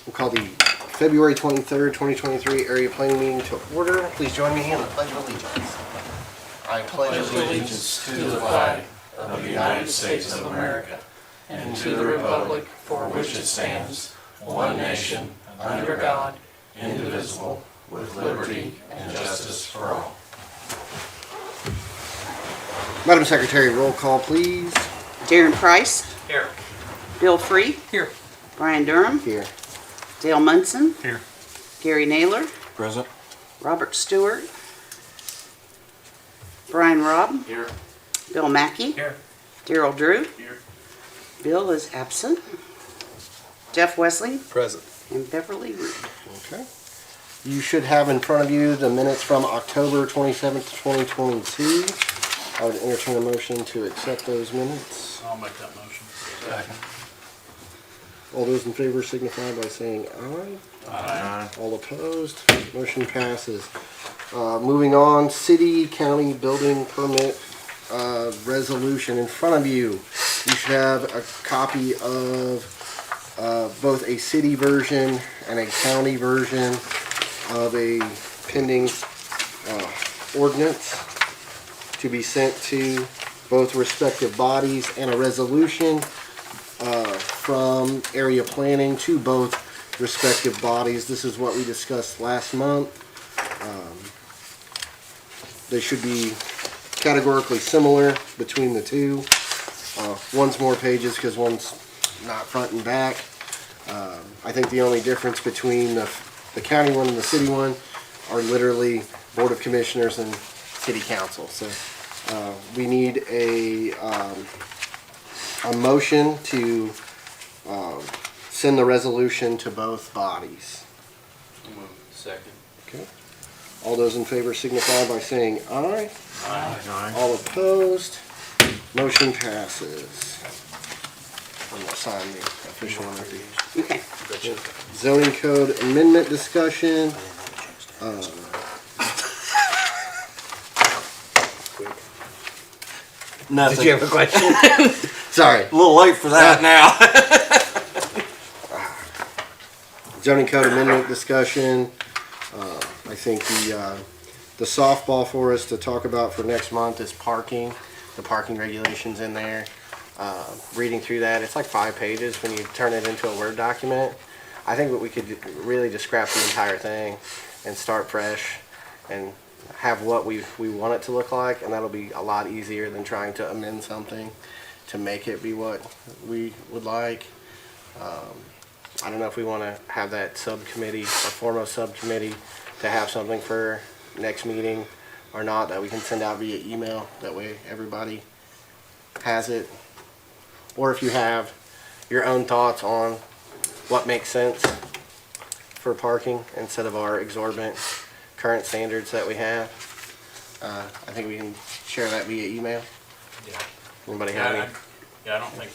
We'll call the February 23rd, 2023 area planning meeting to order. Please join me in the Pledge of Allegiance. I pledge allegiance to the flag of the United States of America and to the republic for which it stands, one nation, under God, indivisible, with liberty and justice for all. Madam Secretary, roll call, please. Darren Price. Here. Bill Free. Here. Brian Durham. Here. Dale Munson. Here. Gary Naylor. Present. Robert Stewart. Brian Robb. Here. Bill Mackey. Here. Darrell Drew. Here. Bill is absent. Jeff Wesley. Present. And Beverly Root. Okay. You should have in front of you the minutes from October 27th, 2022. I would entertain a motion to accept those minutes. I'll make that motion. Second. All those in favor signify by saying aye. Aye. All opposed, motion passes. Moving on, city, county building permit resolution. In front of you, you should have a copy of both a city version and a county version of a pending ordinance to be sent to both respective bodies, and a resolution from area planning to both respective bodies. This is what we discussed last month. They should be categorically similar between the two. One's more pages because one's not front and back. I think the only difference between the county one and the city one are literally Board of Commissioners and City Council. So we need a motion to send the resolution to both bodies. Second. Okay. All those in favor signify by saying aye. Aye. All opposed, motion passes. I'm gonna sign the official one with you. Okay. Zoning code amendment discussion. Nothing. Did you have a question? Sorry. A little late for that now. Zoning code amendment discussion. I think the softball for us to talk about for next month is parking. The parking regulations in there. Reading through that, it's like 5 pages when you turn it into a Word document. I think what we could really just scrap the entire thing and start fresh and have what we want it to look like, and that'll be a lot easier than trying to amend something to make it be what we would like. I don't know if we want to have that subcommittee or form a subcommittee to have something for next meeting or not that we can send out via email. That way everybody has it. Or if you have your own thoughts on what makes sense for parking instead of our exorbitant current standards that we have, I think we can share that via email. Yeah. Anybody have any? Yeah, I don't think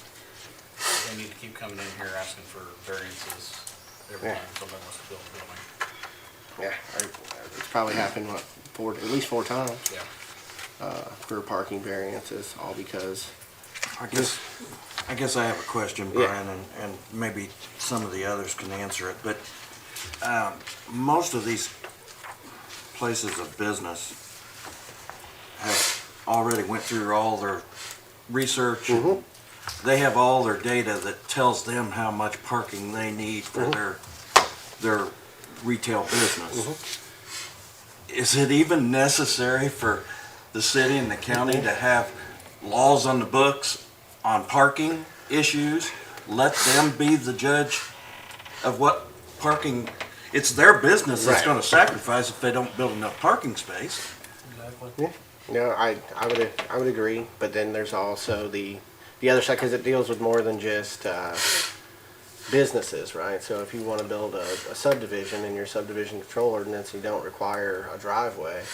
they need to keep coming in here asking for variances every Yeah. time somebody wants to build a building. Yeah, it's probably happened, at least 4 times Yeah. for parking variances, all because, I guess I have a question, Yeah. Brian, and maybe some of the others can answer it, but most of these places of business have already went through all their research. Mhm. They have all their data that tells them how much parking they need for their retail business. Is it even necessary for the city and the county to have laws on the books on parking issues? Let them be the judge of what parking, it's their business that's Right. gonna sacrifice if they don't build enough parking space. Exactly. no, I would agree, but then there's also the other side, because it deals with more than just businesses, right? So if you want to build a subdivision in your subdivision control ordinance, you don't require a driveway,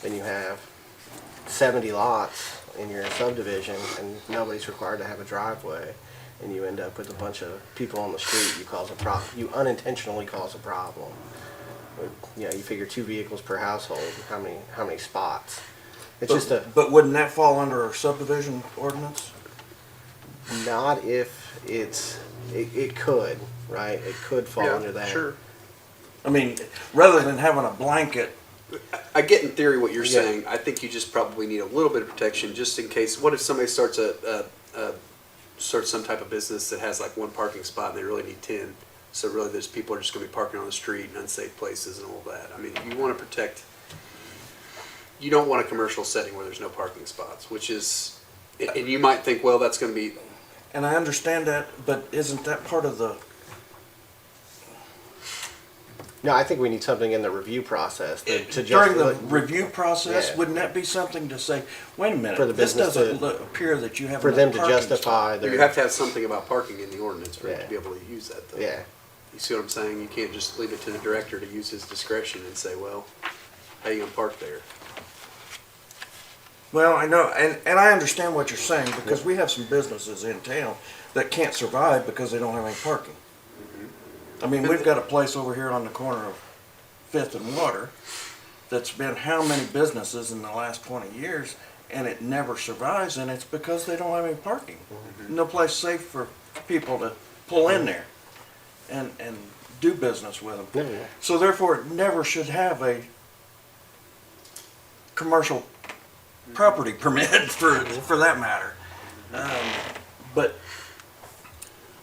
then you have 70 lots in your subdivision and nobody's required to have a driveway, and you end up with a bunch of people on the street. You unintentionally cause a problem. You know, you figure 2 vehicles per household, how many spots? It's just But wouldn't that fall under our subdivision ordinance? not if it's it could, right? It could fall under that. Sure. I mean, rather than having a blanket, I get in theory what you're Yeah. saying. I think you just probably need a little bit of protection just in case. What if somebody starts starts some type of business that has like one parking spot and they really need 10? So really, there's people are just going to be parking on the street in unsafe places and all that. I mean, you want to protect. You don't want a commercial setting where there's no parking spots, which is, and you might think, well, that's going to be. and I understand that, but isn't that part of the, No, I think we need something in the review process to just during the look- review process, Yeah. wouldn't that be something to say, wait a minute, For the this business doesn't to- appear that you have for enough them to parking justify their. You have to have something about parking in the ordinance for it Yeah. to be able to use that, though. Yeah. You see what I'm saying? You can't just leave it to the director to use his discretion and say, well, how you gonna park there? Well, I know, and I understand what you're saying, because we have some businesses in town that can't survive because they don't have any parking. I mean, we've got a place over here on the corner of Fifth and Water that's been how many businesses in the last 20 years, and it never survives, and it's because they don't have any parking. No place safe for people to pull in there and do business with them. No, yeah. So therefore, it never should have a commercial property permit for that matter. But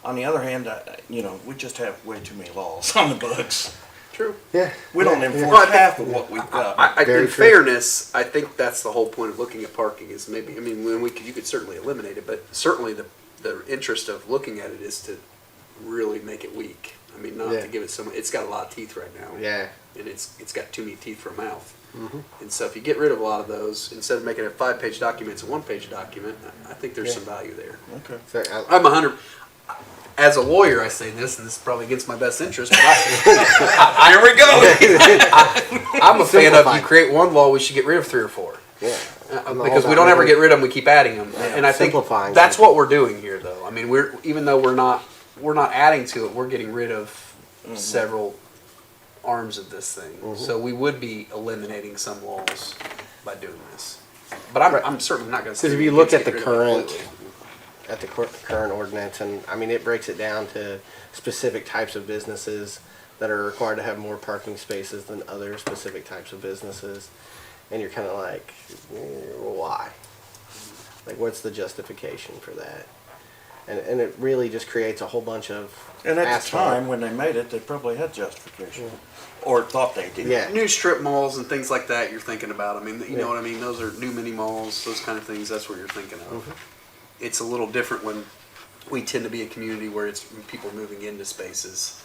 on the other hand, we just have way too many laws on the books. True. Yeah. We don't Yeah. enforce Well, I think- half of what we've got. Very In true. fairness, I think that's the whole point of looking at parking is maybe, I mean, you could certainly eliminate it, but certainly the interest of looking at it is to really make it weak. I mean, not Yeah. to give it it's got a lot of teeth right now. Yeah. And it's got too many teeth for a mouth. And so if you get rid of a lot of those, instead of making it a 5-page document, it's a 1-page document, I think there's Yeah. some value there. Okay. So, I'm 100, as a lawyer, I say this, and this is probably against my best interest, but Here we go. I'm a fan of, Simplify. you create one law, we should get rid of 3 or 4. yeah. I'm all Because we about don't ever it. get rid of them, we keep adding them. And I think Simplifying that's something. what we're doing here, though. I mean, even though we're not adding to it, we're getting rid of several arms of this thing. So we would be eliminating some laws by doing this. But I'm certainly not going to say. Because if you look at get the rid of it current, completely. current ordinance, and I mean, it breaks it down to specific types of businesses that are required to have more parking spaces than other specific types of businesses, and you're kind of like, well, why? Like, what's the justification for that? And it really just creates a whole bunch of And at the asphalt. time when they made it, they probably had justification, or thought they did. Yeah. New strip malls and things like that you're thinking about. I mean, you Yeah. know what I mean? Those are new mini malls, those kind of things. That's what you're thinking of. Mm-hmm. It's a little different when we tend to be a community where it's people moving into spaces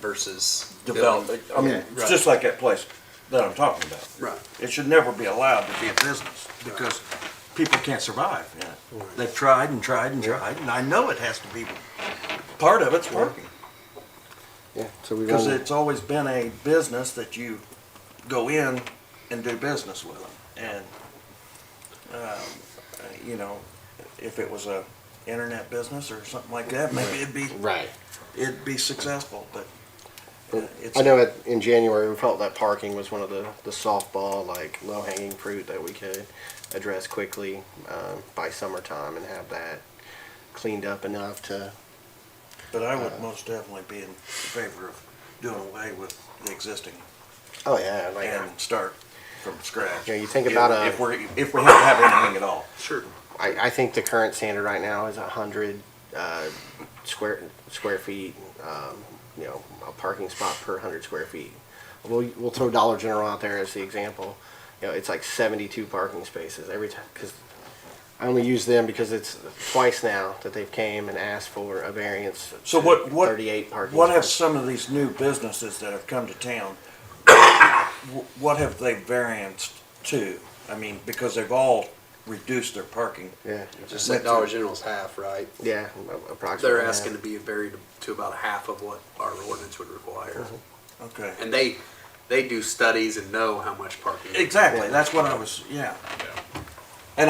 versus Development. I mean, Yeah, it's right. just like that place that I'm talking about. Right. It should never be allowed to be a business because people can't survive in it. They've tried and tried and tried, and I know it has to be, part of it's parking. Yeah. So we Because want it's always been a business that you go in and do business with them. And, if it was a internet business or something like that, maybe right. it'd be successful, but it's. I know in January we felt that parking was one of the softball, like low hanging fruit that we could address quickly by summertime and have that cleaned up enough to. But I would most definitely be in favor of doing away with the existing Oh yeah, like and start from scratch. Yeah, you think about if we have to have anything at all. Sure. I think the current standard right now is 100 square feet. A parking spot per 100 square feet. We'll throw Dollar General out there as the example. It's like 72 parking spaces every time because I only use them because it's twice now that they've came and asked for a variance. So to what 38 parking. What have spots. some of these new businesses that have come to town? What have they varianced to? I mean, because they've all reduced their parking. Yeah, Just like Dollar General's half, right? yeah, approximately. They're asking to be varied to about half of what our ordinance would require. Okay. And they do studies and know how much parking. Exactly. That's what I was. Yeah. And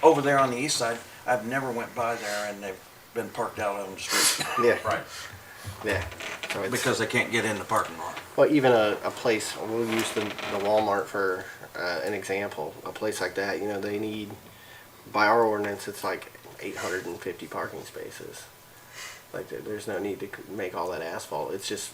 over there on the east side, I've never went by there, and they've been parked out on the street Yeah, Right. yeah. So it's, because they can't get in the parking lot. well, even a place, we'll use the Walmart for an example. A place like that, they need, by our ordinance, it's like 850 parking spaces. Like, there's no need to make all that asphalt. It's just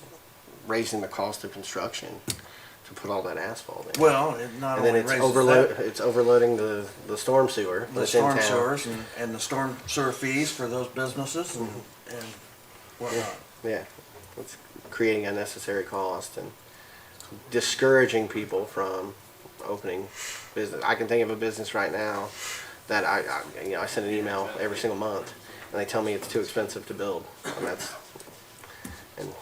raising the cost of construction to put all that asphalt in. Well, it not And then only it's raises it's overloading the storm sewer the that's in storm town. sewers and the storm sewer fees for those businesses and whatnot. Yeah, it's creating unnecessary cost and discouraging people from opening business. I can think of a business right now that I send an email every single month, and they tell me it's too expensive to build, and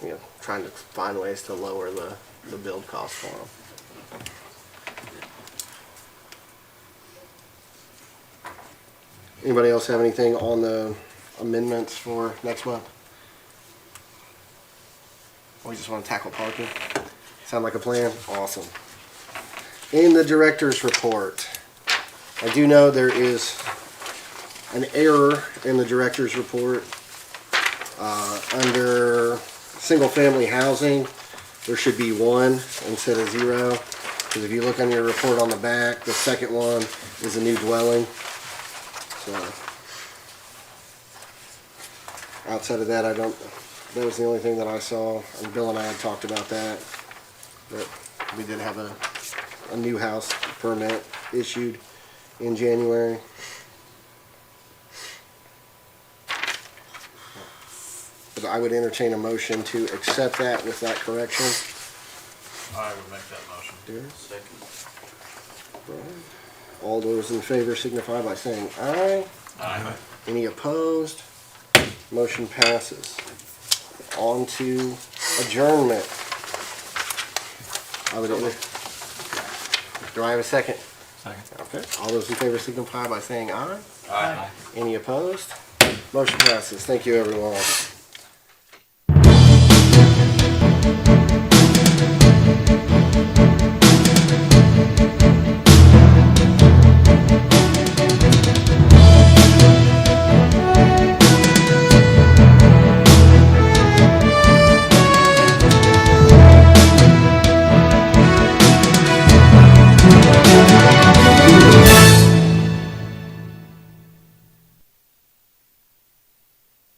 trying to find ways to lower the build cost for them. Anybody else have anything on the amendments for next month? We just want to tackle parking. Sound like a plan? Awesome. In the director's report, I do know there is an error in the director's report. Under single-family housing, there should be 1 instead of 0. Because if you look on your report on the back, the second one is a new dwelling. So, outside of that, that was the only thing that I saw, and Bill and I had talked about that. But we did have a new house permit issued in January. But I would entertain a motion to accept that with that correction. I would make that motion. Derek? Second. All those in favor signify by saying aye. Aye. Any opposed? Motion passes. On to adjournment. Do I have a second? Second. Okay. All those in favor signify by saying aye. Aye. Any opposed? Motion passes. Thank you, everyone.